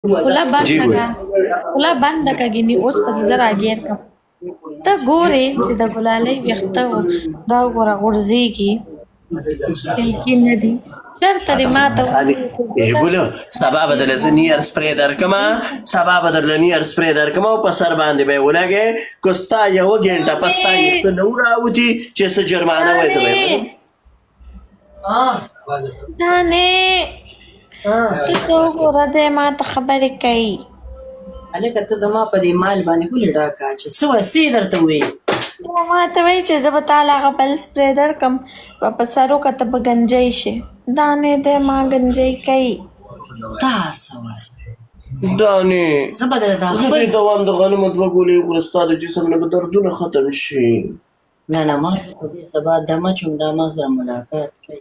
खुला बंद जी लगा खुला बंद लगा ګینه اوس په زر اگیر کم ته ګورې چې د ګلالۍ ویښته دا وګوره غورځېږي سلکي نه دي چېرته دې ما ته ګلو سبا به درله زه نیر سپری درکمه سبا به درله نیر سپری درکمه او په سر باندې به یې ولګې که ستا یوه ګنټه په ستا ویښته نه راوځي چې څه جرمانه وایي زه به یې دانې ته وګوره دی ما ته خبرې کوي هلکه ته زما په دې مال باندې ولې ډاکه اچې څه وسې درته وویل ما ته وایي چې زه به تاله هغه بل سپری درکړم په سرو که ته به ګنجی شې دانې دی ما ګنجی کوي دا څه وایې دانې زه به درته زه دې دوام د غنمو دوه ګولې وخورم ستا د جسم نه به دردونه ختم شي نه نه ما زه په دې سبا دمه چوم دا ما سره ملاقات کوي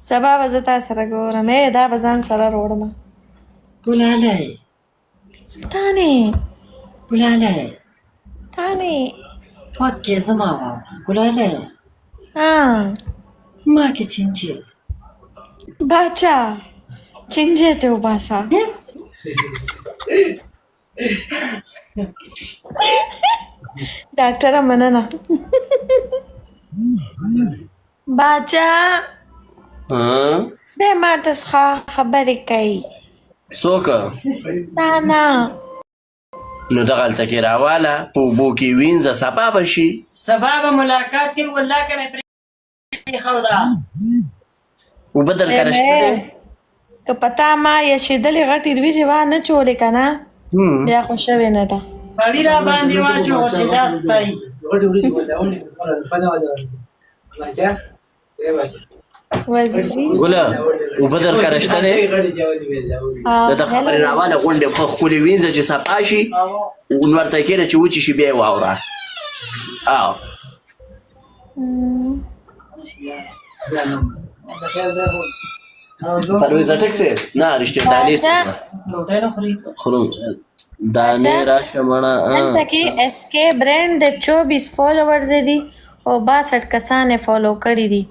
سبا به زه تا سره ګورم دا به ځان سره روړم ګلالۍ دانې ګلالۍ دانې پکې زما واوره ګلالۍ ما کې چینجې دی باچا چینجې ته وباسه ډاکټره مننه باچا دی ما ته څخه خبرې کوي څوک نه نه نو دغلته کې راواله په اوبو کې وینځه سبا به شي سبا به ملاقات کوي والله که مې پرېښوده اوبه درکره شته دی که پتا ما یشېدلې غټې وریجې وانه چولې که نه بیا خو شوې نه ده پړي را باندې واچوه چې دا ستایي ګله اوبه درکره شته دی دته خبرې راواله غونډې ښه ښکلې وینځه چې صفا شي ورته کېږده چې وچې شي بیا یې واوره او پرویزه ټیک صاحب نه رښتیا دانې صاحب ډوډۍ نه خوري خورم دانې راشه مړه دلته کې اس کے برانډ د 24 فالوورز دي او 62 کسان یې فالو کړي دي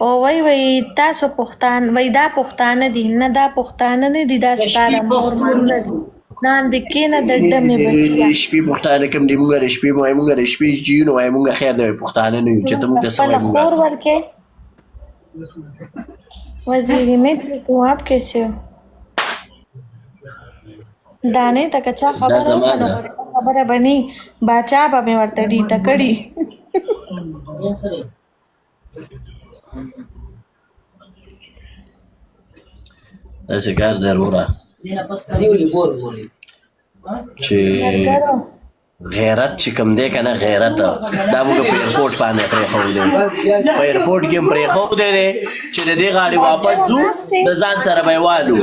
او وای تاسو پښتانه وای دا پښتانه دي نه دا پښتانه نه دي دا ستاره مورمنونه دي نان د کینه د ډمې بچیا شپې پښتانه کوم دي موږ شپې مو موږ شپې جینو وای موږ خیر دی پښتانه نه یو چې ته موږ ته سوای موږ خور ورکه وزیری متر کو آپ کیسے ہو دانے تک اچھا خبره بنی باچا به مې ورته ډی تکړی داسې کار ضروره چې غیرت چې کوم دی که نه غیرت دا موږ په ایرپورټ باندې پرېښودی په ایرپورټ کې هم پرېښودی دی چې د دې غاړې واپس ځو د ځان سره به یې والو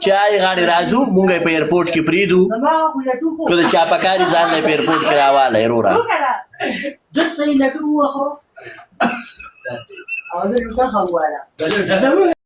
چې هغې غاړې راځو موږ یې په ایرپورټ کې پرېږدو که د چا پکاري ځان نه یې په ایرپورټ کې راوالی وروره